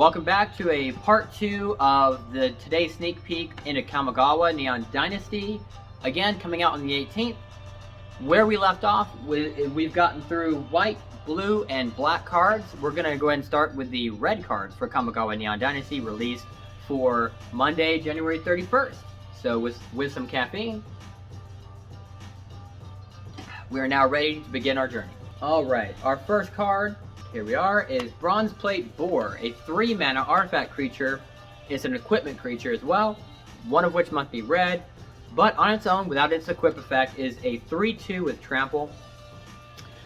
Welcome back to a part 2 of the today's sneak peek into Kamigawa Neon Dynasty. Again, coming out on the 18th. Where we left off, we've gotten through white, blue, and black cards. We're going to go ahead and start with the red cards for Kamigawa Neon Dynasty, released for Monday, January 31st. So with some caffeine, we are now ready to begin our journey. Alright, our first card, here we are, is Bronzeplate Boar, a 3-mana artifact creature. It's an equipment creature as well, one of which must be red, but on its own, without its equip effect, is a 3/2 with trample.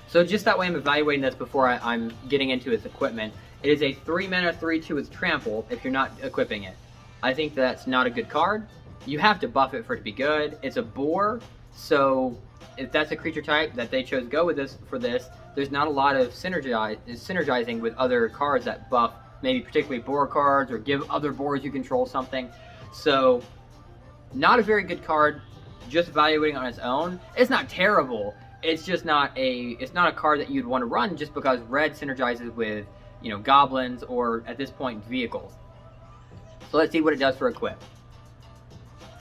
So just that way I'm evaluating this before I'm getting into its equipment. It is a 3-mana 3/2 with trample if you're not equipping it. I think that's not a good card. You have to buff it for it to be good. It's a boar, so if that's a creature type that they chose to go with this for this, there's not a lot of synergizing with other cards that buff maybe particularly boar cards or give other boars you control something. So not a very good card, just evaluating on its own. It's not terrible. It's just not a card that you'd want to run just because red synergizes with, you know, goblins or at this point vehicles. So let's see what it does for equip.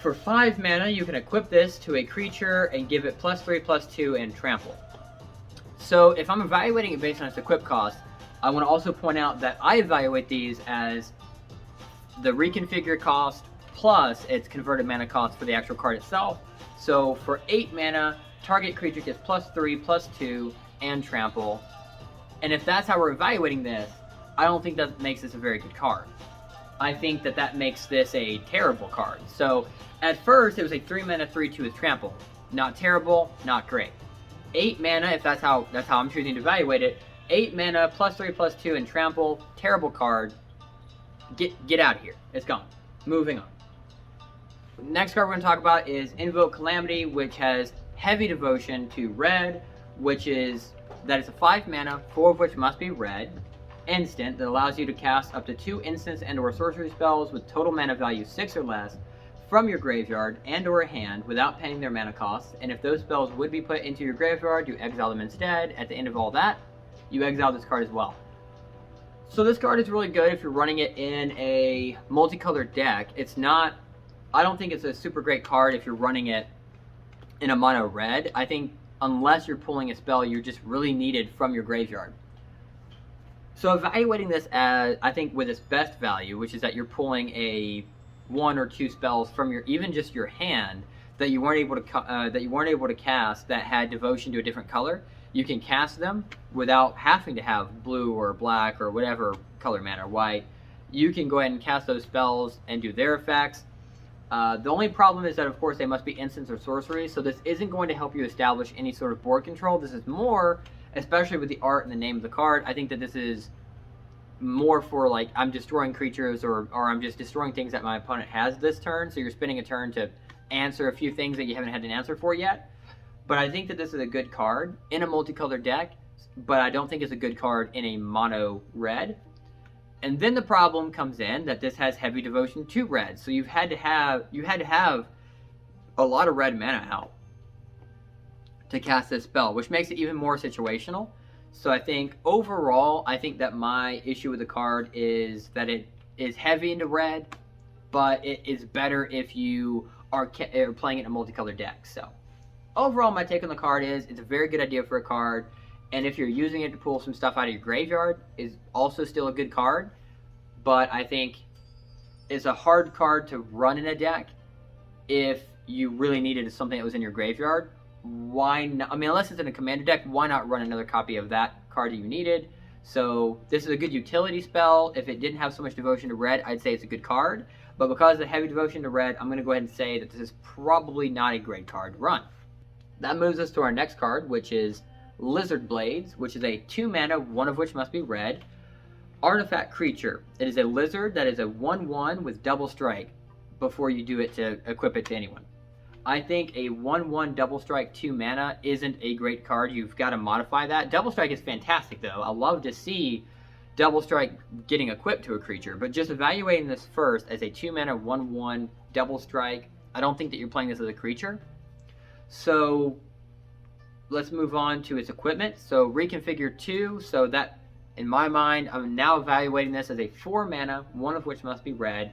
For 5 mana, you can equip this to a creature and give it +3/+2 and trample. So if I'm evaluating it based on its equip cost, I want to also point out that I evaluate these as the reconfigure cost plus its converted mana cost for the actual card itself. So for 8 mana, target creature gets +3/+2 and trample. And if that's how we're evaluating this, I don't think that makes this a very good card. I think that makes this a terrible card. So at first, it was a 3-mana 3/2 with trample. Not terrible, not great. 8 mana, if that's how I'm choosing to evaluate it. 8 mana +3/+2 and trample, terrible card. Get out of here. It's gone. Moving on. Next card we're going to talk about is Invoke Calamity, which has heavy devotion to red, which is that it's a 5 mana, 4 of which must be red. Instant that allows you to cast up to 2 instants and or sorcery spells with total mana value 6 or less from your graveyard and or hand without paying their mana costs, and if those spells would be put into your graveyard, you exile them instead. At the end of all that, you exile this card as well. So this card is really good if you're running it in a multicolored deck. I don't think it's a super great card if you're running it in a mono red. I think unless you're pulling a spell you're just really needed from your graveyard. So evaluating this as, I think with its best value, which is that you're pulling a 1 or 2 spells from even just your hand that you weren't able to cast that had devotion to a different color. You can cast them without having to have blue or black or whatever color mana, white. You can go ahead and cast those spells and do their effects. The only problem is that, of course, they must be instants or sorceries, so this isn't going to help you establish any sort of board control. This is more, especially with the art and the name of the card, I think that this is more for, like, I'm destroying creatures or I'm just destroying things that my opponent has this turn, so you're spending a turn to answer a few things that you haven't had an answer for yet. But I think that this is a good card in a multicolored deck, but I don't think it's a good card in a mono red. And then the problem comes in that this has heavy devotion to red, so you had to have a lot of red mana out to cast this spell, which makes it even more situational. So I think overall, I think that my issue with the card is that it is heavy into red, but it is better if you are playing it in a multicolored deck. So overall, my take on the card is it's a very good idea for a card, and if you're using it to pull some stuff out of your graveyard, is also still a good card. But I think it's a hard card to run in a deck if you really needed something that was in your graveyard. Why not? I mean, unless it's in a commander deck, why not run another copy of that card that you needed? So this is a good utility spell. If it didn't have so much devotion to red, I'd say it's a good card. But because of the heavy devotion to red, I'm going to go ahead and say that this is probably not a great card to run. That moves us to our next card, which is Lizard Blades, which is a 2 mana, 1 of which must be red. Artifact creature. It is a lizard that is a 1/1 with double strike before you do it to equip it to anyone. I think a 1/1 double strike 2 mana isn't a great card. You've got to modify that. Double strike is fantastic though. I love to see double strike getting equipped to a creature, but just evaluating this first as a 2 mana 1/1 double strike, I don't think that you're playing this as a creature. So let's move on to its equipment. So reconfigure 2, so that In my mind, I'm now evaluating this as a 4 mana, one of which must be red.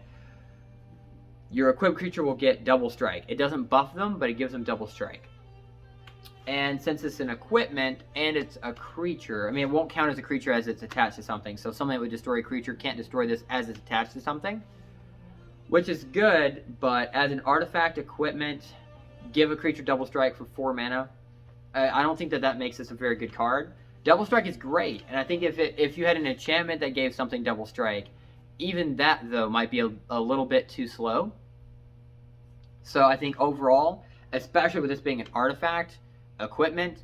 Your equipped creature will get double strike. It doesn't buff them, but it gives them double strike. And since it's an equipment and it's a creature, I mean, it won't count as a creature as it's attached to something. So something that would destroy a creature can't destroy this as it's attached to something, which is good. But as an artifact equipment, give a creature double strike for 4 mana. I don't think that makes this a very good card. Double strike is great, and I think if you had an enchantment that gave something double strike, even that though might be a little bit too slow. So I think overall, especially with this being an artifact equipment,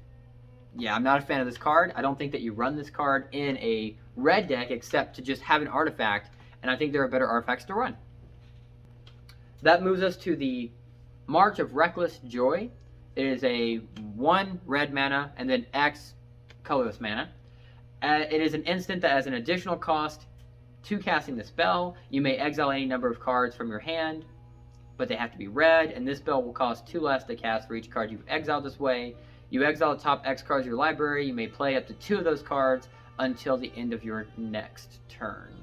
yeah, I'm not a fan of this card. I don't think that you run this card in a red deck except to just have an artifact, and I think there are better artifacts to run. That moves us to the March of Reckless Joy. It is a 1 red mana and then X colorless mana. It is an instant that has an additional cost to casting the spell. You may exile any number of cards from your hand, but they have to be red, and this spell will cost 2 less to cast for each card you've exiled this way. You exile the top X cards of your library. You may play up to 2 of those cards until the end of your next turn.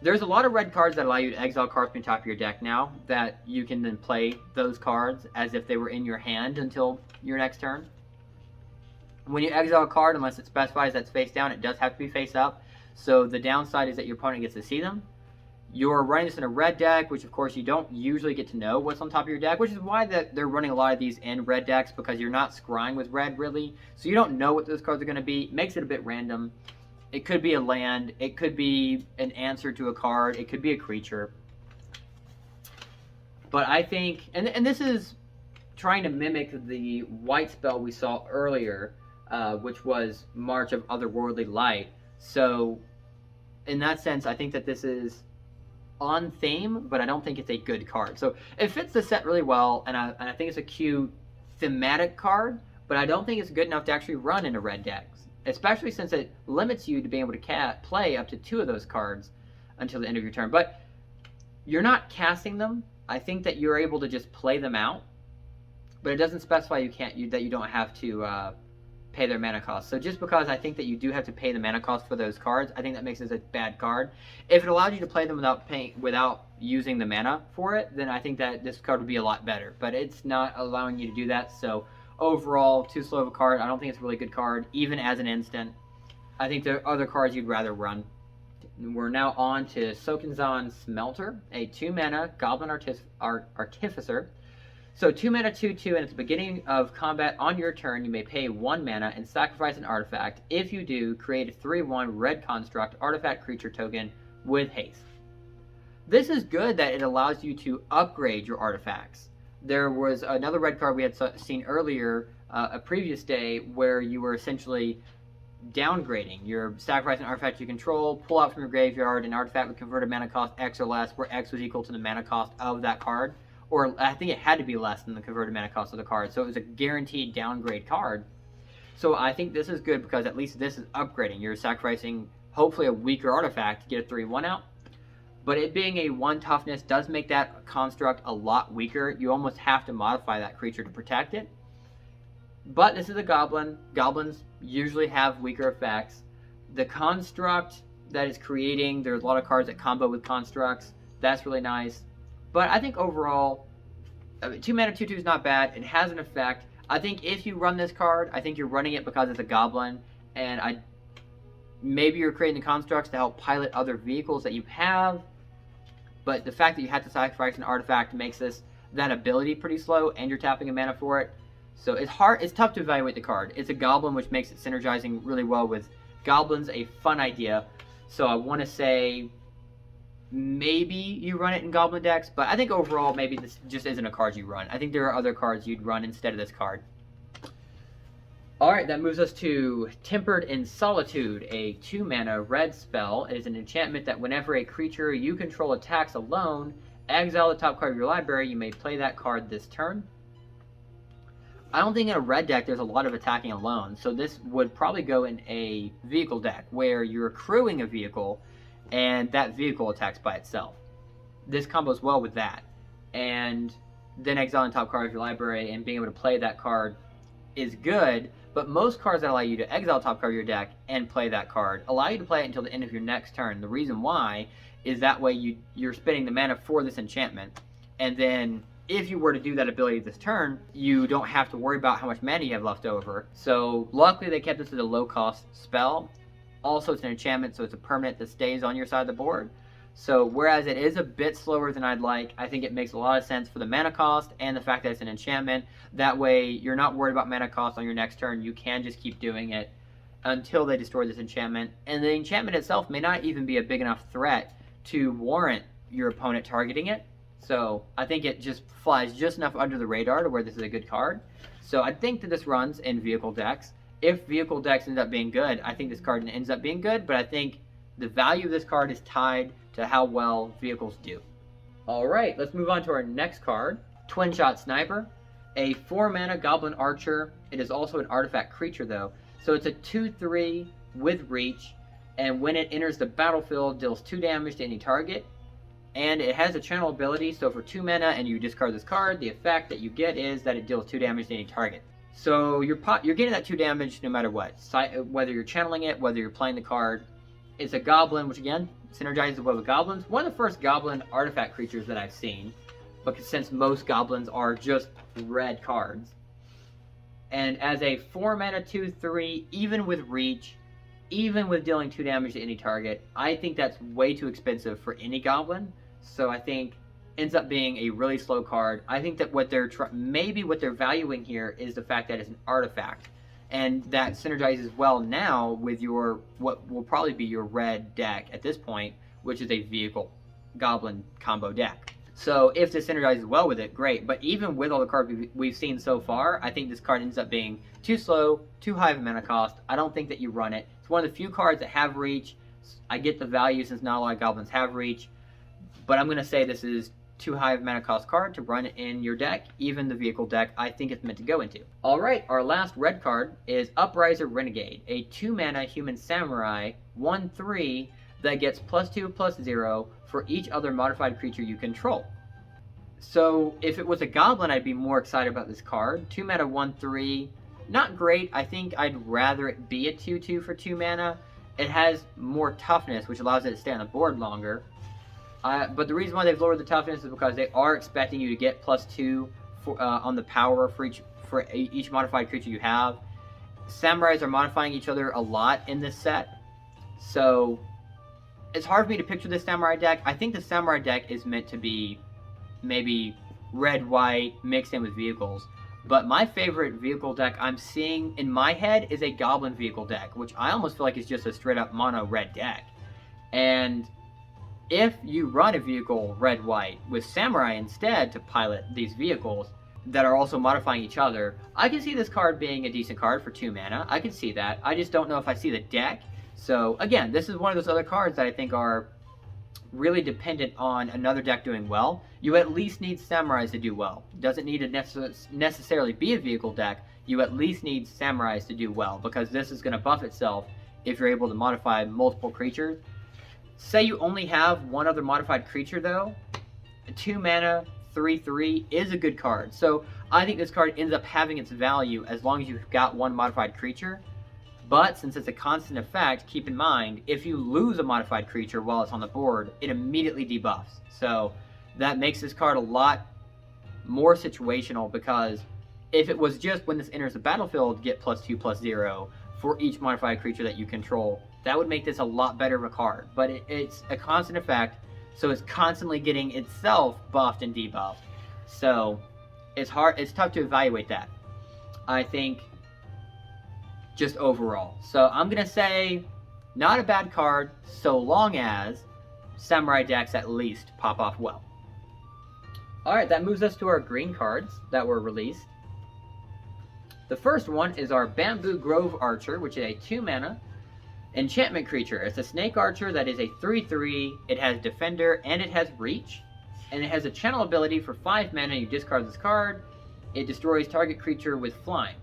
There's a lot of red cards that allow you to exile cards from the top of your deck now that you can then play those cards as if they were in your hand until your next turn. When you exile a card, unless it specifies that's face down, it does have to be face up. So the downside is that your opponent gets to see them. You're running this in a red deck, which of course you don't usually get to know what's on top of your deck, which is why they're running a lot of these in red decks, because you're not scrying with red really. So you don't know what those cards are going to be. It makes it a bit random. It could be a land, it could be an answer to a card, it could be a creature. But I think, and this is trying to mimic the white spell we saw earlier, which was March of Otherworldly Light. So in that sense, I think that this is on theme, but I don't think it's a good card. So it fits the set really well, and I think it's a cute thematic card, but I don't think it's good enough to actually run in a red deck. Especially since it limits you to being able to play up to 2 of those cards until the end of your turn. But you're not casting them. I think that you're able to just play them out, but it doesn't specify that you don't have to pay their mana cost. So just because I think that you do have to pay the mana cost for those cards, I think that makes it a bad card. If it allowed you to play them without using the mana for it, then I think that this card would be a lot better. But it's not allowing you to do that, so overall, too slow of a card. I don't think it's a really good card, even as an instant. I think there are other cards you'd rather run. We're now on to Sokenzan Smelter, a 2 mana Goblin Artificer. So 2 mana 2/2, and at the beginning of combat on your turn, you may pay 1 mana and sacrifice an artifact. If you do, create a 3/1 red construct artifact creature token with haste. This is good that it allows you to upgrade your artifacts. There was another red card we had seen earlier, a previous day, where you were essentially downgrading. You're sacrificing an artifact you control, pull out from your graveyard an artifact with converted mana cost X or less, where X was equal to the mana cost of that card. Or I think it had to be less than the converted mana cost of the card. So it was a guaranteed downgrade card. So I think this is good because at least this is upgrading. You're sacrificing hopefully a weaker artifact to get a 3/1 out. But it being a 1 toughness does make that construct a lot weaker. You almost have to modify that creature to protect it. But this is a goblin. Goblins usually have weaker effects. The construct that is creating, there's a lot of cards that combo with constructs. That's really nice. But I think overall, 2 mana 2/2 is not bad. It has an effect. I think if you run this card, I think you're running it because it's a goblin. And maybe you're creating the constructs to help pilot other vehicles that you have. But the fact that you have to sacrifice an artifact makes that ability pretty slow, and you're tapping a mana for it. So it's tough to evaluate the card. It's a goblin, which makes it synergizing really well with goblins, a fun idea. So I want to say maybe you run it in goblin decks, but I think overall maybe this just isn't a card you run. I think there are other cards you'd run instead of this card. Alright, that moves us to Tempered in Solitude, a 2 mana red spell. It is an enchantment that whenever a creature you control attacks alone, exile the top card of your library. You may play that card this turn. I don't think in a red deck there's a lot of attacking alone, so this would probably go in a vehicle deck where you're accruing a vehicle and that vehicle attacks by itself. This combos well with that. And then exiling the top card of your library and being able to play that card is good, But most cards that allow you to exile top card of your deck and play that card allow you to play it until the end of your next turn. The reason why is that way you're spending the mana for this enchantment, and then if you were to do that ability this turn, you don't have to worry about how much mana you have left over. So luckily they kept this as a low cost spell. Also, it's an enchantment, so it's a permanent that stays on your side of the board. So whereas it is a bit slower than I'd like, I think it makes a lot of sense for the mana cost and the fact that it's an enchantment. That way you're not worried about mana cost on your next turn. You can just keep doing it until they destroy this enchantment. And the enchantment itself may not even be a big enough threat to warrant your opponent targeting it. So I think it just flies just enough under the radar to where this is a good card. So I think that this runs in vehicle decks. If vehicle decks end up being good, I think this card ends up being good, but I think the value of this card is tied to how well vehicles do. Alright, let's move on to our next card. Twinshot Sniper. A 4-mana Goblin Archer. It is also an artifact creature though. So it's a 2/3 with reach, and when it enters the battlefield, deals 2 damage to any target. And it has a channel ability, so for 2 mana and you discard this card, the effect that you get is that it deals 2 damage to any target. So you're getting that 2 damage no matter what. Whether you're channeling it, whether you're playing the card. It's a goblin, which again, synergizes well with goblins. One of the first goblin artifact creatures that I've seen, because since most goblins are just red cards. And as a 4-mana 2/3, even with reach, even with dealing 2 damage to any target, I think that's way too expensive for any goblin. So I think ends up being a really slow card. I think that what they're maybe what they're valuing here is the fact that it's an artifact, and that synergizes well now with your what will probably be your red deck at this point, which is a vehicle goblin combo deck. So if this synergizes well with it, great. But even with all the cards we've seen so far, I think this card ends up being too slow, too high of a mana cost. I don't think that you run it. It's one of the few cards that have reach. I get the value since not a lot of goblins have reach, but I'm going to say this is too high of a mana cost card to run in your deck, even the vehicle deck I think it's meant to go into. Alright, our last red card is Uprising Renegade, a 2-mana human samurai, 1/3, that gets +2/+0 for each other modified creature you control. So if it was a goblin, I'd be more excited about this card. 2-mana 1/3, not great. I think I'd rather it be a 2/2 for 2 mana. It has more toughness, which allows it to stay on the board longer. But the reason why they've lowered the toughness is because they are expecting you to get +2 for, on the power for each modified creature you have. Samurais are modifying each other a lot in this set, so it's hard for me to picture this samurai deck. I think the samurai deck is meant to be maybe red-white mixed in with vehicles. But my favorite vehicle deck I'm seeing in my head is a goblin vehicle deck, which I almost feel like is just a straight-up mono red deck. And if you run a vehicle red-white with samurai instead to pilot these vehicles that are also modifying each other, I can see this card being a decent card for 2 mana. I can see that. I just don't know if I see the deck. So again, this is one of those other cards that I think are really dependent on another deck doing well. You at least need samurais to do well. Doesn't need to necessarily be a vehicle deck. You at least need samurais to do well, because this is going to buff itself if you're able to modify multiple creatures. Say you only have one other modified creature though, a 2-mana 3/3 is a good card. So I think this card ends up having its value as long as you've got one modified creature. But since it's a constant effect, keep in mind, if you lose a modified creature while it's on the board, it immediately debuffs. So that makes this card a lot more situational, because if it was just when this enters the battlefield, get +2/+0 for each modified creature that you control, that would make this a lot better of a card. But it's a constant effect, so it's constantly getting itself buffed and debuffed. So it's tough to evaluate that, I think, just overall. So I'm going to say not a bad card, so long as samurai decks at least pop off well. Alright, that moves us to our green cards that were released. The first one is our Bamboo Grove Archer, which is a 2-mana enchantment creature. It's a snake archer that is a 3/3. It has defender and it has reach. And it has a channel ability for 5 mana. You discard this card. It destroys target creature with flying.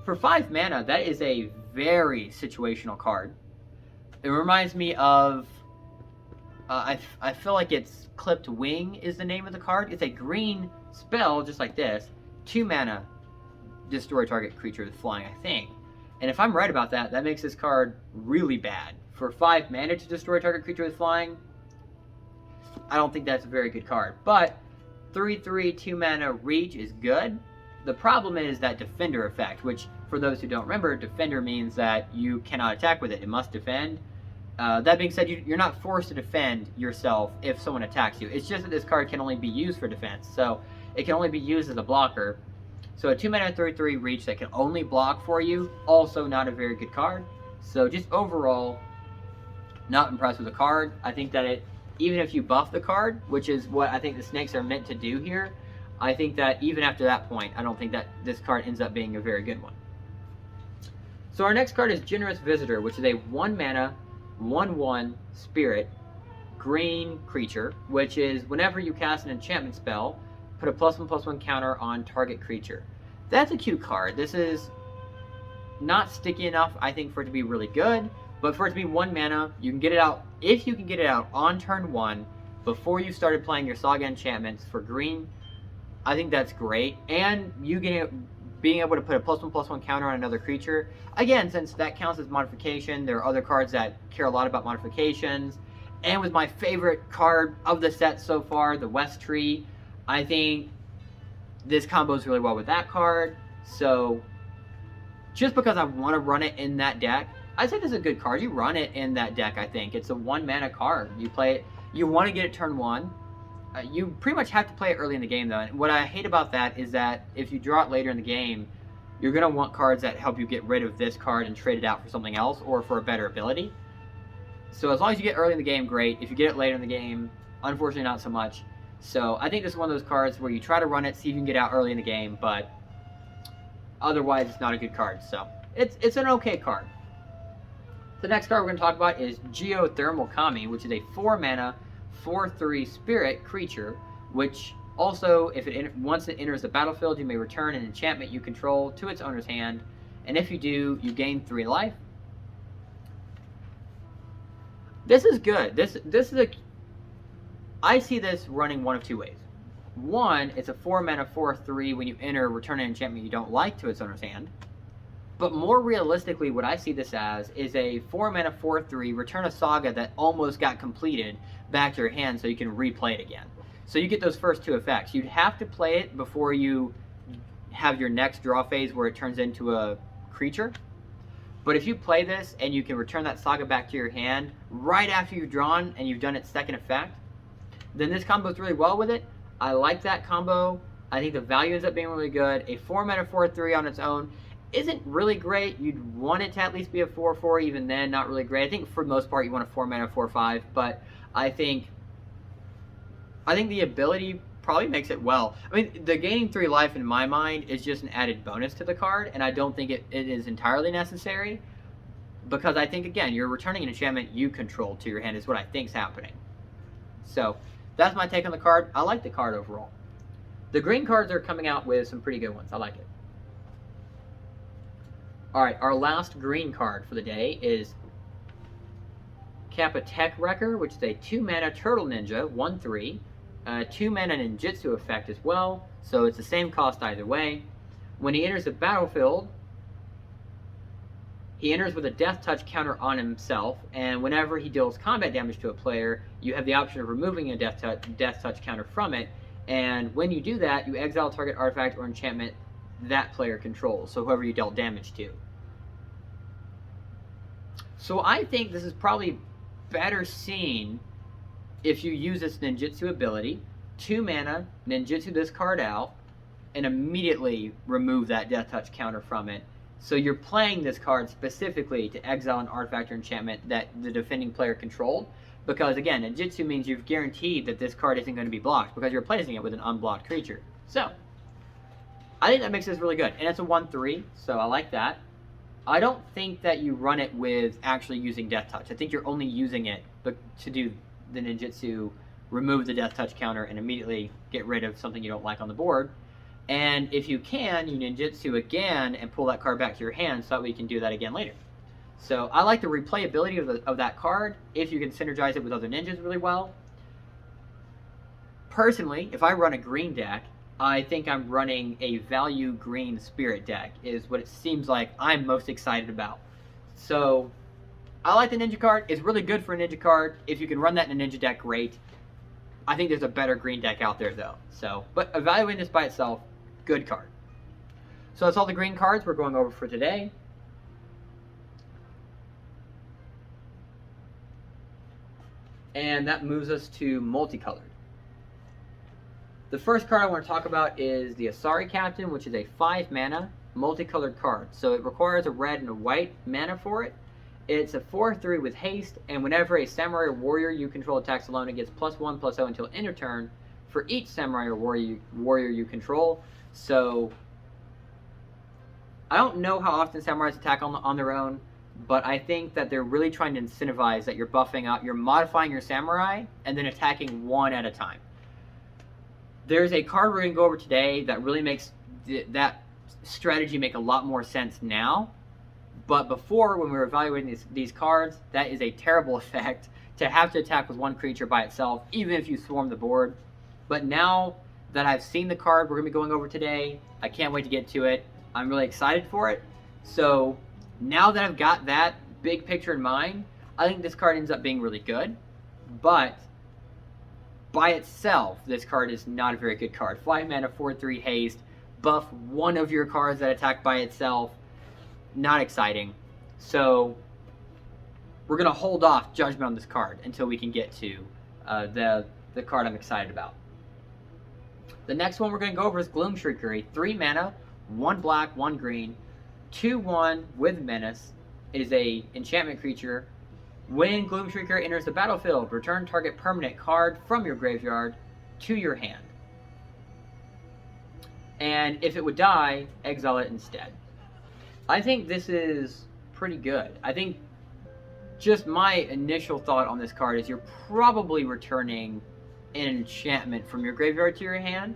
For 5 mana, that is a very situational card. It reminds me of... I feel like it's Clipped Wing is the name of the card. It's a green spell, just like this. 2 mana. destroy target creature with flying, I think. And if I'm right about that, that makes this card really bad. For 5 mana to destroy target creature with flying, I don't think that's a very good card. But 3/3 2 mana reach is good. The problem is that defender effect, which for those who don't remember, defender means that you cannot attack with it. It must defend. That being said, you're not forced to defend yourself if someone attacks you. It's just that this card can only be used for defense. So it can only be used as a blocker. So a 2 mana 3/3 reach that can only block for you, also not a very good card. So just overall, not impressed with the card. I think that even if you buff the card, which is what I think the snakes are meant to do here, I think that even after that point, I don't think that this card ends up being a very good one. So our next card is Generous Visitor, which is a 1 mana, 1/1 spirit, green creature, which is whenever you cast an enchantment spell, put a +1/+1 counter on target creature. That's a cute card. This is not sticky enough, I think, for it to be really good, but for it to be 1 mana, you can get it out, if you can get it out on turn 1, before you started playing your saga enchantments for green, I think that's great. And you being able to put a +1/+1 counter on another creature, again, since that counts as modification, there are other cards that care a lot about modifications, and with my favorite card of the set so far, the West Tree, I think this combos really well with that card. So just because I want to run it in that deck, I say this is a good card. You run it in that deck, I think. It's a 1 mana card. You play it, you want to get it turn 1. You pretty much have to play it early in the game, though. And what I hate about that is that if you draw it later in the game, you're going to want cards that help you get rid of this card and trade it out for something else or for a better ability. So as long as you get early in the game, great. If you get it later in the game, unfortunately not so much. So I think this is one of those cards where you try to run it, see if you can get out early in the game, but otherwise it's not a good card. So it's an okay card. The next card we're going to talk about is Geothermal Kami, which is a 4 mana, 4/3 spirit creature, which also, once it enters the battlefield, you may return an enchantment you control to its owner's hand, and if you do, you gain 3 life. This is good. This is I see this running one of 2 ways. One, it's a 4 mana 4/3 when you enter, return an enchantment you don't like to its owner's hand. But more realistically, what I see this as is a 4 mana 4/3, return a saga that almost got completed back to your hand so you can replay it again. So you get those first 2 effects. You'd have to play it before you have your next draw phase where it turns into a creature. But if you play this and you can return that saga back to your hand right after you've drawn and you've done its second effect, then this combos really well with it. I like that combo. I think the value ends up being really good. A 4 mana 4/3 on its own isn't really great. You'd want it to at least be a 4/4, even then, not really great. I think for the most part you want a 4 mana 4/5, but I think the ability probably makes it well. I mean, the gaining 3 life in my mind is just an added bonus to the card, and I don't think it is entirely necessary, because I think, again, you're returning an enchantment you control to your hand is what I think's happening. So that's my take on the card. I like the card overall. The green cards are coming out with some pretty good ones. I like it. Alright, our last green card for the day is Kappa Tech Wrecker, which is a 2 mana Turtle Ninja, 1/3. 2 mana ninjutsu effect as well, so it's the same cost either way. When he enters the battlefield, he enters with a death touch counter on himself, and whenever he deals combat damage to a player, you have the option of removing a death touch counter from it, and when you do that, you exile target artifact or enchantment that player controls, so whoever you dealt damage to. So I think this is probably better seen if you use this ninjutsu ability, 2 mana, ninjutsu this card out, and immediately remove that death touch counter from it. So you're playing this card specifically to exile an artifact or enchantment that the defending player controlled, because again, ninjutsu means you've guaranteed that this card isn't going to be blocked, because you're replacing it with an unblocked creature. So, I think that makes this really good, and it's a 1/3, so I like that. I don't think that you run it with actually using death touch. I think you're only using it to do the ninjutsu, remove the death touch counter, and immediately get rid of something you don't like on the board. And if you can, you ninjutsu again and pull that card back to your hand so that way you can do that again later. So I like the replayability of that card if you can synergize it with other ninjas really well. Personally, if I run a green deck, I think I'm running a value green spirit deck is what it seems like I'm most excited about. So I like the ninja card. It's really good for a ninja card. If you can run that in a ninja deck, great. I think there's a better green deck out there though. So, but evaluating this by itself, good card. So that's all the green cards we're going over for today. And that moves us to multicolored. The first card I want to talk about is the Asari Captain, which is a 5 mana multicolored card. So it requires a red and a white mana for it. It's a 4/3 with haste, and whenever a samurai or warrior you control attacks alone, it gets +1/+0 until end of turn for each samurai or warrior you control. So I don't know how often samurais attack on their own, but I think that they're really trying to incentivize that you're buffing up, you're modifying your samurai, and then attacking one at a time. There's a card we're going to go over today that really makes that strategy make a lot more sense now. But before, when we were evaluating these cards, that is a terrible effect to have to attack with one creature by itself, even if you swarm the board. But now that I've seen the card we're going to be going over today, I can't wait to get to it. I'm really excited for it. So now that I've got that big picture in mind, I think this card ends up being really good. But by itself, this card is not a very good card. 5 mana, 4/3 haste, buff one of your cards that attack by itself. Not exciting. So we're going to hold off judgment on this card until we can get to the card I'm excited about. The next one we're going to go over is Gloom Trickery. 3 mana, 1 black, 1 green, 2/1 with menace. It is a enchantment creature. When Gloom Trickery enters the battlefield, return target permanent card from your graveyard to your hand. And if it would die, exile it instead. I think this is pretty good. I think just my initial thought on this card is you're probably returning an enchantment from your graveyard to your hand.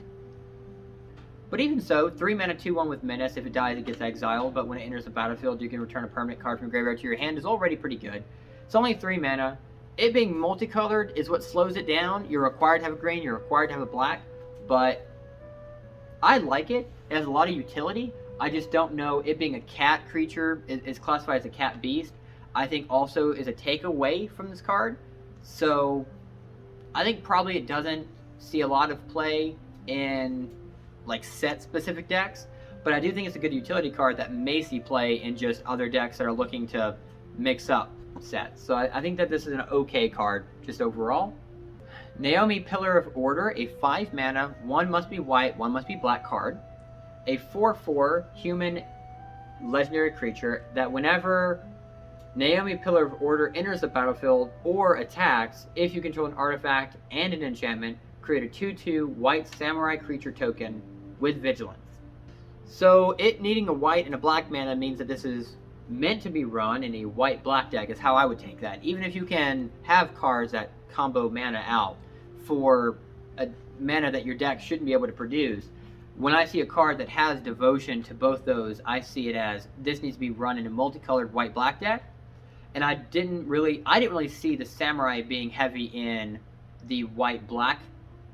But even so, 3 mana, 2/1 with menace. If it dies, it gets exiled. But when it enters the battlefield, you can return a permanent card from your graveyard to your hand is already pretty good. It's only 3 mana. It being multicolored is what slows it down. You're required to have a green, you're required to have a black. But I like it. It has a lot of utility. I just don't know, it being a cat creature, is classified as a cat beast, I think also is a takeaway from this card. So I think probably it doesn't see a lot of play in like set specific decks, but I do think it's a good utility card that may see play in just other decks that are looking to mix up sets. So I think that this is an okay card just overall. Naomi, Pillar of Order, a 5 mana, 1 must be white, 1 must be black card. A 4/4 human legendary creature that whenever Naomi, Pillar of Order enters the battlefield or attacks, if you control an artifact and an enchantment, create a 2/2 white samurai creature token with vigilance. So it needing a white and a black mana means that this is meant to be run in a white-black deck is how I would take that. Even if you can have cards that combo mana out for a mana that your deck shouldn't be able to produce, when I see a card that has devotion to both those, I see it as this needs to be run in a multicolored white-black deck. And I didn't really see the samurai being heavy in the white-black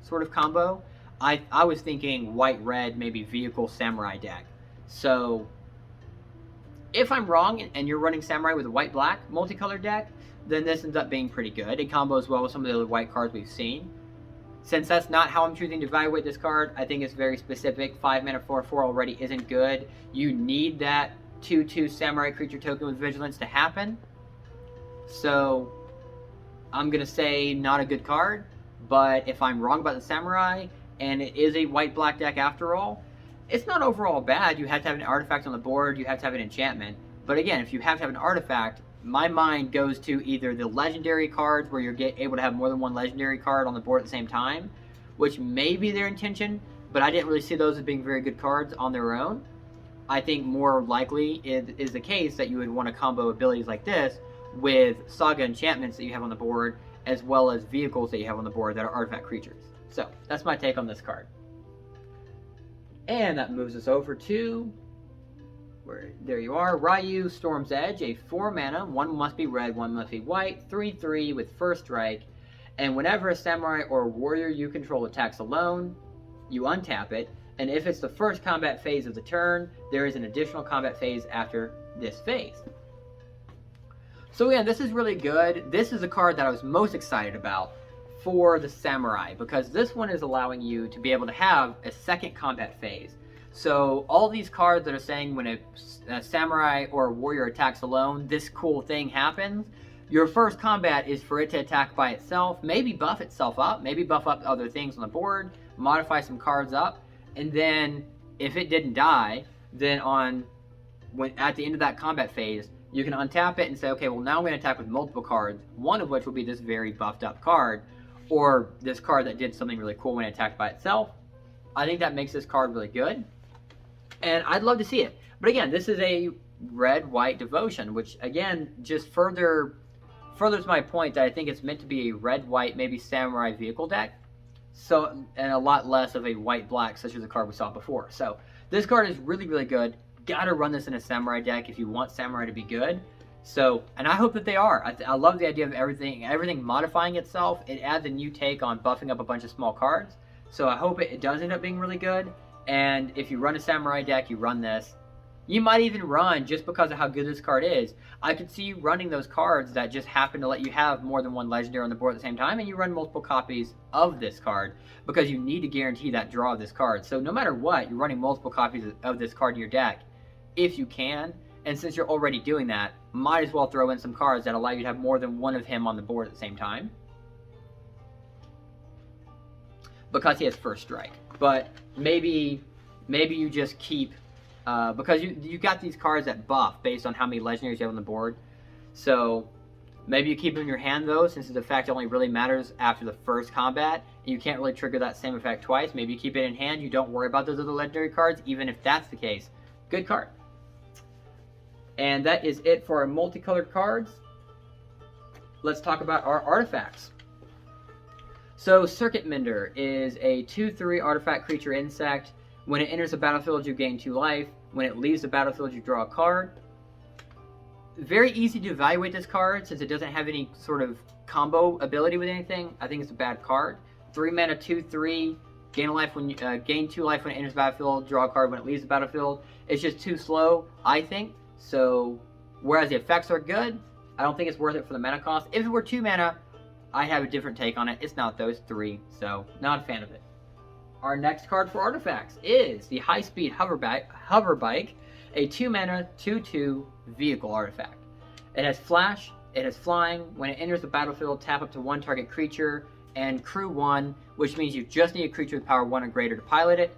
sort of combo. I was thinking white-red, maybe vehicle samurai deck. So if I'm wrong and you're running samurai with a white-black multicolored deck, then this ends up being pretty good. It combos well with some of the other white cards we've seen. Since that's not how I'm choosing to evaluate this card, I think it's very specific. 5 mana 4/4 already isn't good. You need that 2/2 samurai creature token with vigilance to happen. So I'm going to say not a good card, but if I'm wrong about the samurai, and it is a white-black deck after all, it's not overall bad. You have to have an artifact on the board, you have to have an enchantment. But again, if you have to have an artifact, my mind goes to either the legendary cards where you're able to have more than one legendary card on the board at the same time, which may be their intention, but I didn't really see those as being very good cards on their own. I think more likely it is the case that you would want to combo abilities like this with saga enchantments that you have on the board, as well as vehicles that you have on the board that are artifact creatures. So that's my take on this card. And that moves us over to there you are, Ryus Edge, a 4 mana, 1 must be red, 1 must be white, 3/3 with first strike, and whenever a samurai or a warrior you control attacks alone, you untap it, And if it's the first combat phase of the turn, there is an additional combat phase after this phase. So yeah, this is really good. This is the card that I was most excited about for the Samurai, because this one is allowing you to be able to have a second combat phase. So all these cards that are saying when a Samurai or a Warrior attacks alone, this cool thing happens. Your first combat is for it to attack by itself, maybe buff itself up, maybe buff up other things on the board, modify some cards up, and then if it didn't die, then at the end of that combat phase, you can untap it and say, okay, well now I'm going to attack with multiple cards, one of which will be this very buffed up card, or this card that did something really cool when it attacked by itself. I think that makes this card really good, and I'd love to see it. But again, this is a red-white devotion, which again just furthers my point that I think it's meant to be a red-white, maybe Samurai vehicle deck. So, and a lot less of a white-black, such as the card we saw before. So, this card is really, really good. Gotta run this in a Samurai deck if you want Samurai to be good. So, and I hope that they are. I love the idea of everything modifying itself. It adds a new take on buffing up a bunch of small cards. So, I hope it does end up being really good. And if you run a Samurai deck, you run this. You might even run, just because of how good this card is, I could see you running those cards that just happen to let you have more than one legendary on the board at the same time, and you run multiple copies of this card, because you need to guarantee that draw of this card. So no matter what, you're running multiple copies of this card in your deck, if you can, and since you're already doing that, might as well throw in some cards that allow you to have more than one of him on the board at the same time, because he has first strike. But maybe you just keep... because you got these cards that buff based on how many legendaries you have on the board. So maybe you keep them in your hand though, since the effect only really matters after the first combat. And you can't really trigger that same effect twice. Maybe you keep it in hand. You don't worry about those other legendary cards, even if that's the case. Good card. And that is it for our multicolored cards. Let's talk about our artifacts. So Circuit Mender is a 2/3 artifact creature insect. When it enters the battlefield, you gain 2 life. When it leaves the battlefield, you draw a card. Very easy to evaluate this card, since it doesn't have any sort of combo ability with anything. I think it's a bad card. 3 mana, 2/3, gain 2 life when it enters the battlefield, draw a card when it leaves the battlefield. It's just too slow, I think. So, whereas the effects are good, I don't think it's worth it for the mana cost. If it were 2 mana, I'd have a different take on it. It's not those 3, so not a fan of it. Our next card for artifacts is the High-Speed Hoverbike, a 2 mana, 2/2 vehicle artifact. It has flash, it has flying. When it enters the battlefield, tap up to 1 target creature and crew 1, which means you just need a creature with power 1 or greater to pilot it.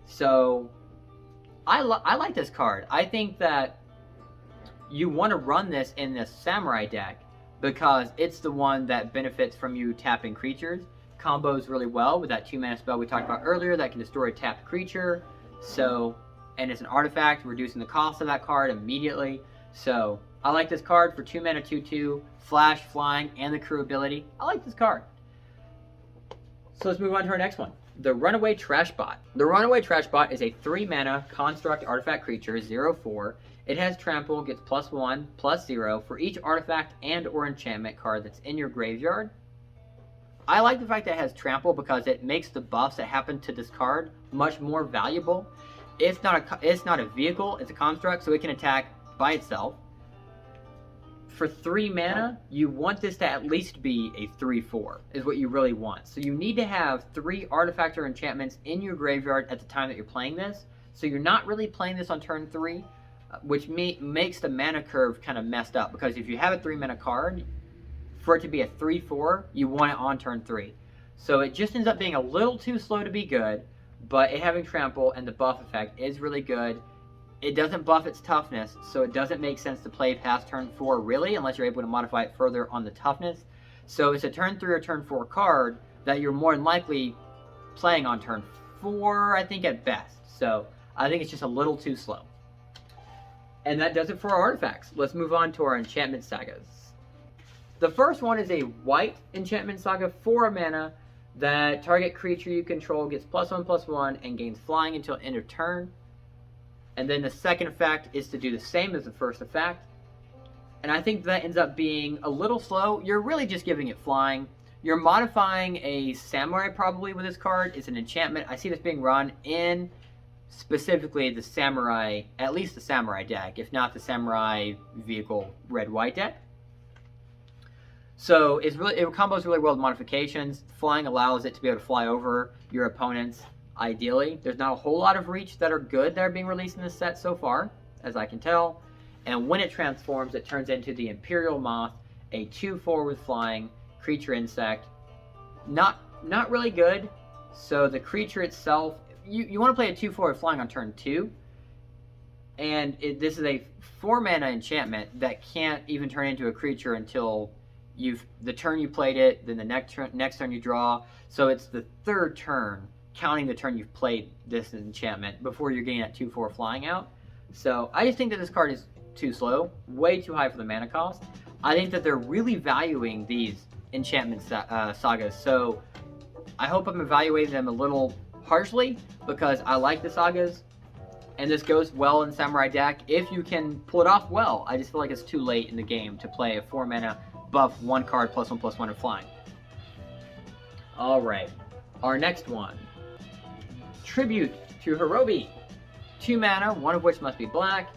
So, I like this card. I think that you want to run this in the Samurai deck, because it's the one that benefits from you tapping creatures. Combos really well with that 2 mana spell we talked about earlier that can destroy a tapped creature. So, and it's an artifact, reducing the cost of that card immediately. So, I like this card for 2 mana, 2/2, flash, flying, and the crew ability. I like this card. So let's move on to our next one. The Runaway Trash Bot. The Runaway Trash Bot is a 3 mana construct artifact creature, 0/4. It has trample, gets +1/+0 for each artifact and or enchantment card that's in your graveyard. I like the fact that it has trample, because it makes the buffs that happen to this card much more valuable. It's not a vehicle, it's a construct, so it can attack by itself. For 3 mana, you want this to at least be a 3/4, is what you really want. So you need to have 3 artifacts or enchantments in your graveyard at the time that you're playing this. So you're not really playing this on turn 3, which makes the mana curve kind of messed up, because if you have a 3 mana card, for it to be a 3/4, you want it on turn 3. So it just ends up being a little too slow to be good, but it having trample and the buff effect is really good. It doesn't buff its toughness, so it doesn't make sense to play past turn 4 really, unless you're able to modify it further on the toughness. So it's a turn 3 or turn 4 card that you're more than likely playing on turn 4, I think, at best. So I think it's just a little too slow. And that does it for our artifacts. Let's move on to our enchantment sagas. The first one is a white enchantment saga, 4 mana, that target creature you control gets +1/+1 and gains flying until end of turn. And then the second effect is to do the same as the first effect. And I think that ends up being a little slow. You're really just giving it flying. You're modifying a samurai probably with this card. It's an enchantment. I see this being run in specifically the samurai, at least the samurai deck, if not the samurai vehicle red-white deck. So it combos really well with modifications. Flying allows it to be able to fly over your opponents ideally. There's not a whole lot of reach that are good that are being released in this set so far, as I can tell. And when it transforms, it turns into the Imperial Moth, a 2/4 with flying, creature insect. Not really good. So the creature itself, you want to play a 2/4 with flying on turn 2. And this is a 4 mana enchantment that can't even turn into a creature until the turn you played it, then the next turn you draw. So it's the third turn, counting the turn you've played this enchantment, before you're getting that 2/4 flying out. So I just think that this card is too slow, way too high for the mana cost. I think that they're really valuing these enchantment sagas. So I hope I'm evaluating them a little harshly, because I like the sagas, and this goes well in Samurai deck if you can pull it off well. I just feel like it's too late in the game to play a 4 mana buff 1 card +1/+1 and flying. Alright, our next one. Tribute to Hirobi. 2 mana, one of which must be black.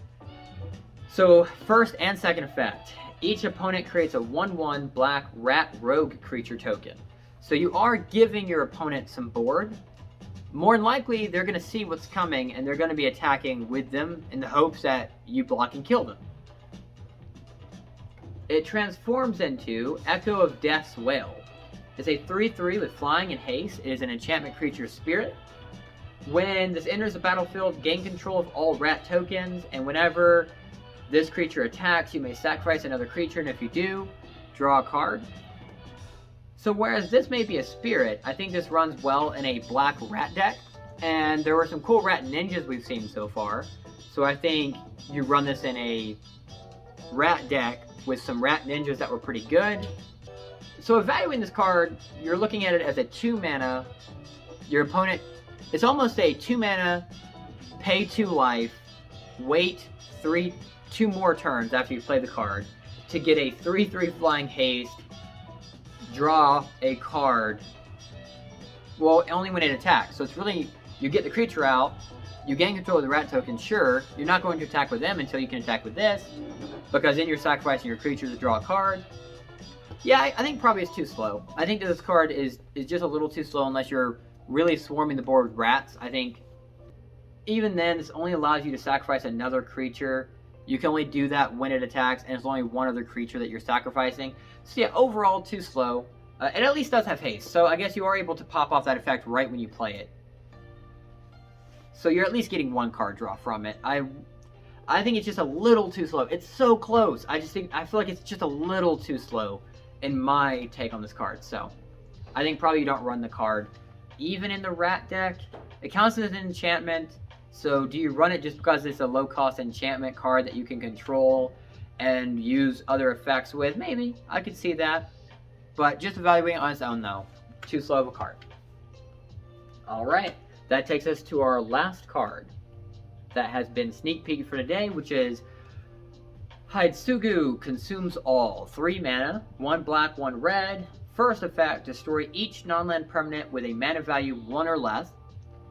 So first and second effect. Each opponent creates a 1/1 black rat rogue creature token. So you are giving your opponent some board. More than likely, they're going to see what's coming, and they're going to be attacking with them in the hopes that you block and kill them. It transforms into Echo of Death's Wail. It's a 3/3 with flying and haste. It is an enchantment creature spirit. When this enters the battlefield, gain control of all rat tokens, and whenever this creature attacks, you may sacrifice another creature, and if you do, draw a card. So whereas this may be a spirit, I think this runs well in a black rat deck, and there were some cool rat ninjas we've seen so far. So I think you run this in a rat deck with some rat ninjas that were pretty good. So evaluating this card, you're looking at it as a 2 mana. Your opponent, it's almost a 2 mana, pay 2 life, wait 2 more turns after you play the card to get a 3/3 flying haste, draw a card, well, only when it attacks. So it's really, you get the creature out, you gain control of the rat token, sure, you're not going to attack with them until you can attack with this, because then you're sacrificing your creature to draw a card. Yeah, I think probably it's too slow. I think that this card is just a little too slow unless you're really swarming the board with rats. I think even then, this only allows you to sacrifice another creature. You can only do that when it attacks, and it's only one other creature that you're sacrificing. So yeah, overall, too slow. It at least does have haste, so I guess you are able to pop off that effect right when you play it. So you're at least getting 1 card draw from it. I think it's just a little too slow. It's so close. I feel like it's just a little too slow in my take on this card. So I think probably you don't run the card. Even in the rat deck, it counts as an enchantment. So do you run it just because it's a low-cost enchantment card that you can control and use other effects with? Maybe. I could see that. But just evaluating on its own, though. Too slow of a card. Alright. That takes us to our last card that has been sneak peeked for today, which is Hyde Tsugu Consumes All. 3 mana, 1 black, 1 red. First effect, destroy each non-land permanent with a mana value 1 or less.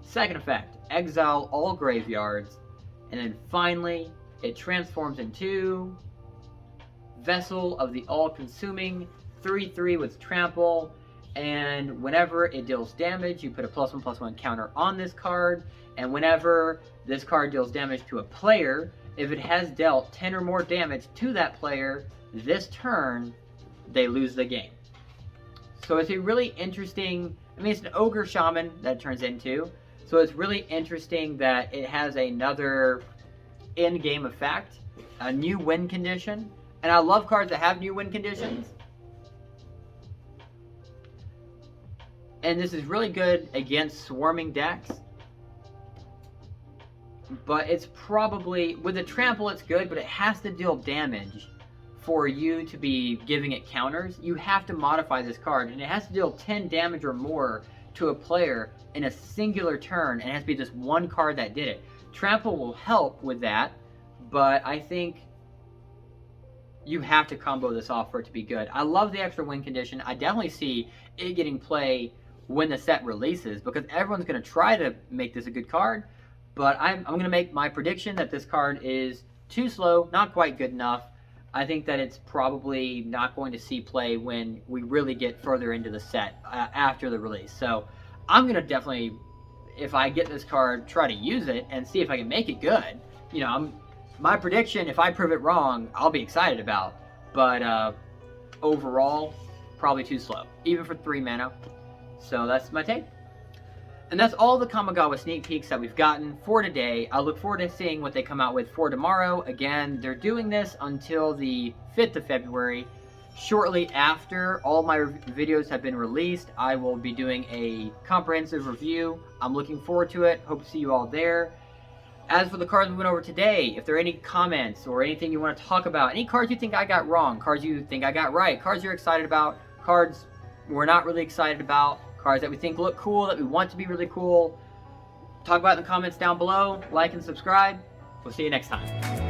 Second effect, exile all graveyards. And then finally, it transforms into Vessel of the All-Consuming, 3/3 with trample. And whenever it deals damage, you put a +1/+1 counter on this card. And whenever this card deals damage to a player, if it has dealt 10 or more damage to that player this turn, they lose the game. So it's a really interesting, I mean, it's an ogre shaman that it turns into. So it's really interesting that it has another in-game effect, a new win condition. And I love cards that have new win conditions. And this is really good against swarming decks. But it's probably, with the trample it's good, but it has to deal damage for you to be giving it counters. You have to modify this card, and it has to deal 10 damage or more to a player in a singular turn, and it has to be just 1 card that did it. Trample will help with that, but I think you have to combo this off for it to be good. I love the extra win condition. I definitely see it getting play when the set releases, because everyone's going to try to make this a good card. But I'm going to make my prediction that this card is too slow, not quite good enough. I think that it's probably not going to see play when we really get further into the set after the release. So I'm going to definitely, if I get this card, try to use it and see if I can make it good. You know, my prediction, if I prove it wrong, I'll be excited about. But overall, probably too slow, even for 3 mana. So that's my take. And that's all the Kamigawa sneak peeks that we've gotten for today. I look forward to seeing what they come out with for tomorrow. Again, they're doing this until the 5th of February. Shortly after all my videos have been released, I will be doing a comprehensive review. I'm looking forward to it. Hope to see you all there. As for the cards we went over today, if there are any comments or anything you want to talk about, any cards you think I got wrong, cards you think I got right, cards you're excited about, cards we're not really excited about, cards that we think look cool, that we want to be really cool, talk about it in the comments down below. Like and subscribe. We'll see you next time.